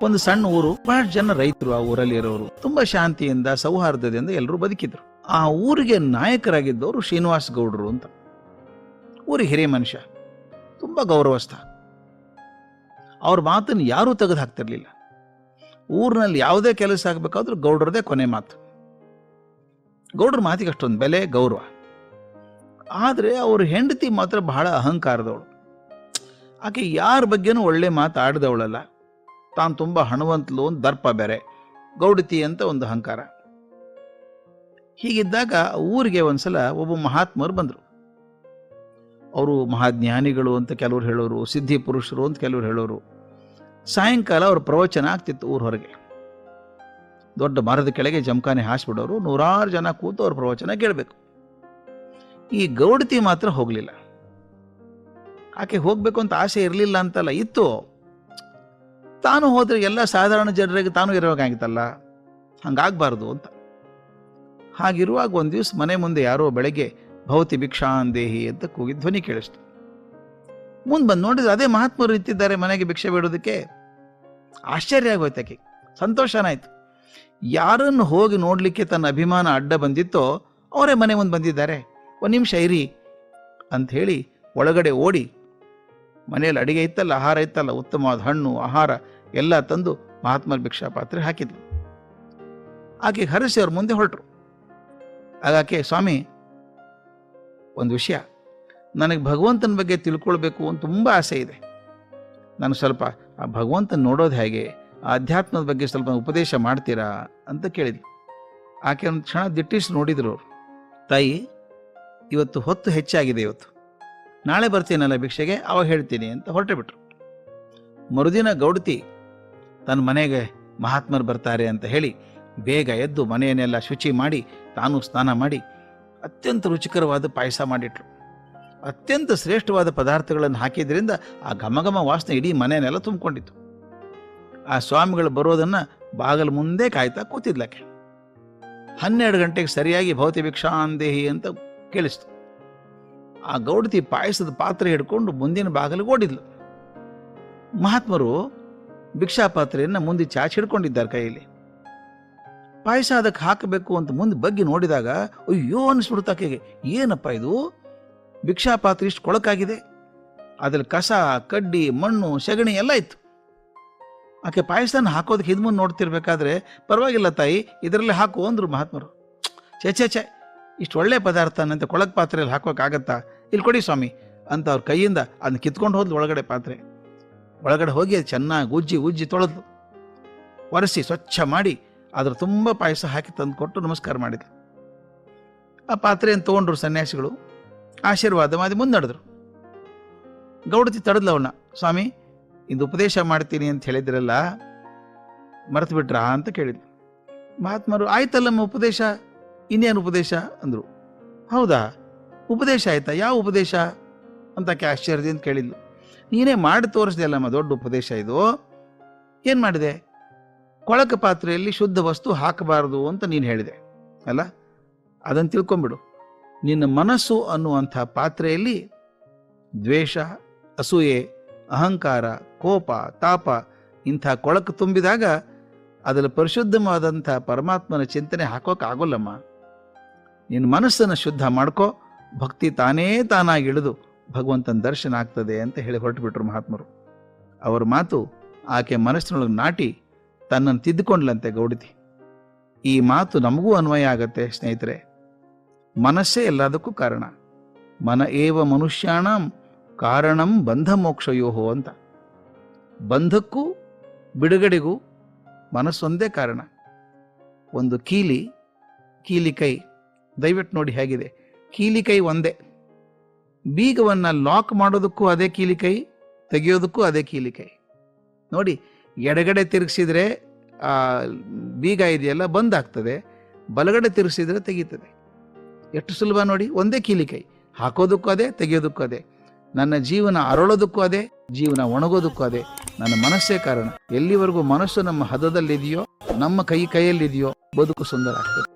ಒಂದು ಸಣ್ಣ ಊರು, ಬಹಳ ಜನ ರೈತರು ಆ ಊರಲ್ಲಿ ಇರೋರು, ತುಂಬಾ ಶಾಂತಿಯಿಂದ ಸೌಹಾರ್ದದಿಂದ ಎಲ್ಲರೂ ಬದುಕಿದ್ರು. ಆ ಊರಿಗೆ ನಾಯಕರಾಗಿದ್ದವರು ಶ್ರೀನಿವಾಸ ಗೌಡರು ಅಂತ. ಊರಿಗೆ ಹಿರಿಯ ಮನುಷ್ಯ, ತುಂಬಾ ಗೌರವಸ್ಥ. ಅವ್ರ ಮಾತನ್ನು ಯಾರೂ ತೆಗೆದು ಹಾಕ್ತಿರ್ಲಿಲ್ಲ. ಊರಿನಲ್ಲಿ ಯಾವುದೇ ಕೆಲಸ ಆಗ್ಬೇಕಾದ್ರೂ ಗೌಡ್ರದೇ ಕೊನೆ ಮಾತು. ಗೌಡ್ರ ಮಾತಿಗೆ ಅಷ್ಟೊಂದು ಬೆಲೆ, ಗೌರವ. ಆದ್ರೆ ಅವ್ರ ಹೆಂಡತಿ ಮಾತ್ರ ಬಹಳ ಅಹಂಕಾರದವಳು. ಆಕೆ ಯಾರ ಬಗ್ಗೆನೂ ಒಳ್ಳೆ ಮಾತಾಡಿದವಳಲ್ಲ. ತಾನು ತುಂಬಾ ಹಣವಂತಲು, ಒಂದು ದರ್ಪ ಬೇರೆ, ಗೌಡತಿ ಅಂತ ಒಂದು ಅಹಂಕಾರ. ಹೀಗಿದ್ದಾಗ ಊರಿಗೆ ಒಂದ್ಸಲ ಒಬ್ಬ ಮಹಾತ್ಮರು ಬಂದರು. ಅವರು ಮಹಾಜ್ಞಾನಿಗಳು ಅಂತ ಕೆಲವರು ಹೇಳೋರು, ಸಿದ್ಧಿ ಪುರುಷರು ಅಂತ ಕೆಲವರು ಹೇಳೋರು. ಸಾಯಂಕಾಲ ಅವ್ರ ಪ್ರವಚನ ಆಗ್ತಿತ್ತು ಊರ ಹೊರಗೆ. ದೊಡ್ಡ ಮರದ ಕೆಳಗೆ ಜಮಖಾನೆ ಹಾಸ್ಬಿಡೋರು, 100 ಜನ ಕೂತು ಅವ್ರ ಪ್ರವಚನ ಕೇಳಬೇಕು. ಈ ಗೌಡತಿ ಮಾತ್ರ ಹೋಗ್ಲಿಲ್ಲ. ಆಕೆ ಹೋಗ್ಬೇಕು ಅಂತ ಆಸೆ ಇರಲಿಲ್ಲ ಅಂತಲ್ಲ, ಇತ್ತು. ತಾನು ಹೋದ್ರೆ ಎಲ್ಲ ಸಾಧಾರಣ ಜನರಿಗೆ ತಾನು ಇರೋಕಾಗಿತ್ತಲ್ಲ, ಹಂಗಾಗ್ಬಾರ್ದು ಅಂತ. ಹಾಗಿರುವಾಗ ಒಂದ್ ದಿವ್ಸ ಮನೆ ಮುಂದೆ ಯಾರೋ ಬೆಳಗ್ಗೆ ಭವತಿ ಭಿಕ್ಷಾಂದೇಹಿ ಅಂತ ಕೂಗಿ ಧ್ವನಿ ಕೇಳಿಸ್ತು. ಮುಂದೆ ಬಂದು ನೋಡಿದ್ರೆ ಅದೇ ಮಹಾತ್ಮರು ನಿಂತಿದ್ದಾರೆ ಮನೆಗೆ ಭಿಕ್ಷೆ ಬೇಡೋದಕ್ಕೆ. ಆಶ್ಚರ್ಯ ಆಗೋಯ್ತಕ್ಕೆ, ಸಂತೋಷನಾಯ್ತು. ಯಾರನ್ನು ಹೋಗಿ ನೋಡ್ಲಿಕ್ಕೆ ತನ್ನ ಅಭಿಮಾನ ಅಡ್ಡ ಬಂದಿತ್ತೋ ಅವರೇ ಮನೆ ಮುಂದೆ ಬಂದಿದ್ದಾರೆ. 1 ನಿಮಿಷ ಇರಿ ಅಂತ ಹೇಳಿ ಒಳಗಡೆ ಓಡಿ ಮನೆಯಲ್ಲಿ ಅಡಿಗೆ ಇತ್ತಲ್ಲ, ಆಹಾರ ಇತ್ತಲ್ಲ, ಉತ್ತಮವಾದ ಹಣ್ಣು ಆಹಾರ ಎಲ್ಲ ತಂದು ಮಹಾತ್ಮರ ಭಿಕ್ಷಾ ಪಾತ್ರೆ ಹಾಕಿದ್ಲು. ಆಕೆ ಹರಸಿ ಅವ್ರ ಮುಂದೆ ಹೊರಟರು. ಆಗಾಕೆ, ಸ್ವಾಮಿ, ಒಂದು ವಿಷಯ, ನನಗೆ ಭಗವಂತನ ಬಗ್ಗೆ ತಿಳ್ಕೊಳ್ಬೇಕು ಅಂತ ತುಂಬ ಆಸೆ ಇದೆ. ನಾನು ಸ್ವಲ್ಪ ಆ ಭಗವಂತನ ನೋಡೋದು ಹೇಗೆ, ಆ ಅಧ್ಯಾತ್ಮದ ಬಗ್ಗೆ ಸ್ವಲ್ಪ ಉಪದೇಶ ಮಾಡ್ತೀರಾ ಅಂತ ಕೇಳಿದ್ಲು. ಆಕೆ ಒಂದು ಕ್ಷಣ ದಿಟ್ಟಿಸಿ ನೋಡಿದ್ರು ಅವರು. ತಾಯಿ, ಇವತ್ತು ಹೊತ್ತು ಹೆಚ್ಚಾಗಿದೆ, ಇವತ್ತು ನಾಳೆ ಬರ್ತೀನಲ್ಲ ಭಿಕ್ಷೆಗೆ, ಅವಾಗ ಹೇಳ್ತೀನಿ ಅಂತ ಹೊರಟು ಬಿಟ್ರು. ಮರುದಿನ ಗೌಡತಿ ತನ್ನ ಮನೆಗೆ ಮಹಾತ್ಮರು ಬರ್ತಾರೆ ಅಂತ ಹೇಳಿ ಬೇಗ ಎದ್ದು ಮನೆಯನ್ನೆಲ್ಲ ಶುಚಿ ಮಾಡಿ ತಾನು ಸ್ನಾನ ಮಾಡಿ ಅತ್ಯಂತ ರುಚಿಕರವಾದ ಪಾಯಸ ಮಾಡಿಟ್ರು. ಅತ್ಯಂತ ಶ್ರೇಷ್ಠವಾದ ಪದಾರ್ಥಗಳನ್ನು ಹಾಕಿದ್ರಿಂದ ಆ ಘಮಘಮ ವಾಸನೆ ಇಡೀ ಮನೆಯನ್ನೆಲ್ಲ ತುಂಬಿಕೊಂಡಿತ್ತು. ಆ ಸ್ವಾಮಿಗಳು ಬರೋದನ್ನ ಬಾಗಲ ಮುಂದೆ ಕಾಯ್ತಾ ಕೂತಿದ್ಲಕ್ಕೆ. 12 ಗಂಟೆಗೆ ಸರಿಯಾಗಿ ಭವತಿ ಭಿಕ್ಷಾಂದೇಹಿ ಅಂತ ಕೇಳಿಸ್ತು. ಆ ಗೌಡತಿ ಪಾಯಸದ ಪಾತ್ರೆ ಹಿಡ್ಕೊಂಡು ಮುಂದಿನ ಬಾಗಿಲಿಗೆ ಓಡಿದ್ಲು. ಮಹಾತ್ಮರು ಭಿಕ್ಷಾ ಪಾತ್ರೆಯನ್ನ ಮುಂದೆ ಚಾಚಿ ಹಿಡ್ಕೊಂಡಿದ್ದಾರೆ ಕೈಯಲ್ಲಿ. ಪಾಯಸ ಅದಕ್ಕೆ ಹಾಕಬೇಕು ಅಂತ ಮುಂದೆ ಬಗ್ಗೆ ನೋಡಿದಾಗ ಅಯ್ಯೋ ಅನಿಸ್ಬಿಡ್ತಾಕೆಗೆ, ಏನಪ್ಪ ಇದು, ಭಿಕ್ಷಾ ಪಾತ್ರೆ ಇಷ್ಟು ಕೊಳಕಾಗಿದೆ, ಅದ್ರಲ್ಲಿ ಕಸ ಕಡ್ಡಿ ಮಣ್ಣು ಸೆಗಣಿ ಎಲ್ಲ ಇತ್ತು. ಆಕೆ ಪಾಯಸನ ಹಾಕೋದಕ್ಕೆ ಹಿಂದ್ಮುಂದೆ ನೋಡ್ತಿರ್ಬೇಕಾದ್ರೆ, ಪರವಾಗಿಲ್ಲ ತಾಯಿ, ಇದರಲ್ಲಿ ಹಾಕು ಅಂದ್ರು ಮಹಾತ್ಮರು. ಛೆ, ಇಷ್ಟು ಒಳ್ಳೆ ಪದಾರ್ಥನಂತೆ ಕೊಳಕ್ ಪಾತ್ರೆಯಲ್ಲಿ ಹಾಕೋಕ್ಕಾಗತ್ತಾ, ಇಲ್ಲಿ ಕೊಡಿ ಸ್ವಾಮಿ ಅಂತ ಅವ್ರ ಕೈಯಿಂದ ಅದನ್ನ ಕಿತ್ಕೊಂಡು ಹೋದ್ಲು ಒಳಗಡೆ ಪಾತ್ರೆ. ಒಳಗಡೆ ಹೋಗಿ ಅದು ಚೆನ್ನಾಗಿ ಉಜ್ಜಿ ತೊಳೆದ್ಲು, ಒರೆಸಿ ಸ್ವಚ್ಛ ಮಾಡಿ ಅದ್ರ ತುಂಬ ಪಾಯಸ ಹಾಕಿ ತಂದು ಕೊಟ್ಟು ನಮಸ್ಕಾರ ಮಾಡಿದ್ರು. ಆ ಪಾತ್ರೆಯನ್ನು ತಗೊಂಡ್ರು ಸನ್ಯಾಸಿಗಳು, ಆಶೀರ್ವಾದ ಮಾಡಿ ಮುಂದೆ ನಡೆದ್ರು. ಗೌಡತಿ ತಡೆದ್ಲು ಅವನ್ನ. ಸ್ವಾಮಿ, ಇದು ಉಪದೇಶ ಮಾಡ್ತೀನಿ ಅಂತ ಹೇಳಿದ್ರಲ್ಲ, ಮರೆತು ಬಿಟ್ರಾ ಅಂತ ಕೇಳಿದ್ಲು. ಮಹಾತ್ಮರು, ಆಯ್ತಲ್ಲಮ್ಮ ಉಪದೇಶ, ಇನ್ನೇನು ಉಪದೇಶ ಅಂದ್ರು. ಹೌದಾ, ಉಪದೇಶ ಆಯ್ತಾ, ಯಾವ ಉಪದೇಶ ಅಂತ ಆಶ್ಚರ್ಯದಿಂದ ಕೇಳಿದ್ಲು. ನೀನೇ ಮಾಡಿ ತೋರಿಸ್ದೆ ಅಲ್ಲಮ್ಮ, ದೊಡ್ಡ ಉಪದೇಶ ಇದು. ಏನ್ ಮಾಡಿದೆ? ಕೊಳಕ ಪಾತ್ರೆಯಲ್ಲಿ ಶುದ್ಧ ವಸ್ತು ಹಾಕಬಾರದು ಅಂತ ನೀನು ಹೇಳಿದೆ ಅಲ್ಲ, ಅದನ್ನು ತಿಳ್ಕೊಂಬಿಡು. ನಿನ್ನ ಮನಸ್ಸು ಅನ್ನುವಂಥ ಪಾತ್ರೆಯಲ್ಲಿ ದ್ವೇಷ, ಅಸೂಯೆ, ಅಹಂಕಾರ, ಕೋಪ, ತಾಪ ಇಂಥ ಕೊಳಕು ತುಂಬಿದಾಗ ಅದರಲ್ಲಿ ಪರಿಶುದ್ಧವಾದಂಥ ಪರಮಾತ್ಮನ ಚಿಂತನೆ ಹಾಕೋಕ್ಕಾಗೋಲ್ಲಮ್ಮ. ನಿನ್ನ ಮನಸ್ಸನ್ನು ಶುದ್ಧ ಮಾಡ್ಕೋ, ಭಕ್ತಿ ತಾನಾಗಿ ಇಳಿದು ಭಗವಂತನ ದರ್ಶನ ಆಗ್ತದೆ ಅಂತ ಹೇಳಿ ಹೊರಟು ಬಿಟ್ರು ಮಹಾತ್ಮರು. ಅವರ ಮಾತು ಆಕೆ ಮನಸ್ಸಿನೊಳಗೆ ನಾಟಿ ತನ್ನನ್ನು ತಿದ್ದುಕೊಂಡ್ಲಂತೆ ಗೌಡತಿ. ಈ ಮಾತು ನಮಗೂ ಅನ್ವಯ ಆಗತ್ತೆ ಸ್ನೇಹಿತರೆ. ಮನಸ್ಸೇ ಎಲ್ಲದಕ್ಕೂ ಕಾರಣ. ಮನ ಏವ ಮನುಷ್ಯಾಣಂ ಕಾರಣಂ ಬಂಧ ಮೋಕ್ಷಯೋಹೋ ಅಂತ. ಬಂಧಕ್ಕೂ ಬಿಡುಗಡೆಗೂ ಮನಸ್ಸೊಂದೇ ಕಾರಣ. ಒಂದು ಕೀಲಿ ಕೈ, ದಯವಿಟ್ಟು ನೋಡಿ ಹೇಗಿದೆ, ಕೀಲಿ ಕೈ ಒಂದೇ. ಬೀಗವನ್ನ ಲಾಕ್ ಮಾಡೋದಕ್ಕೂ ಅದೇ ಕೀಲಿ ಕೈ, ತೆಗೆಯೋದಕ್ಕೂ ಅದೇ ಕೀಲಿ ಕೈ. ನೋಡಿ, ಎಡಗಡೆ ತಿರುಗಿಸಿದ್ರೆ ಆ ಬೀಗ ಇದೆಯಲ್ಲ ಬಂದಾಗ್ತದೆ, ಬಲಗಡೆ ತಿರುಗಿಸಿದ್ರೆ ತೆಗೀತದೆ. ಎಷ್ಟು ಸುಲಭ ನೋಡಿ, ಒಂದೇ ಕೀಲಿ ಕೈ, ಹಾಕೋದಕ್ಕೂ ಅದೇ, ತೆಗೆಯೋದಕ್ಕೂ ಅದೇ. ನನ್ನ ಜೀವನ ಅರಳೋದಕ್ಕೂ ಅದೇ, ಜೀವನ ಒಣಗೋದಕ್ಕೂ ಅದೇ. ನನ್ನ ಮನಸ್ಸೇ ಕಾರಣ. ಎಲ್ಲಿವರೆಗೂ ಮನಸ್ಸು ನಮ್ಮ ಹದದಲ್ಲಿದೆಯೋ, ನಮ್ಮ ಕೈಯಲ್ಲಿದೆಯೋ, ಬದುಕು ಸುಂದರ ಆಗ್ತದೆ.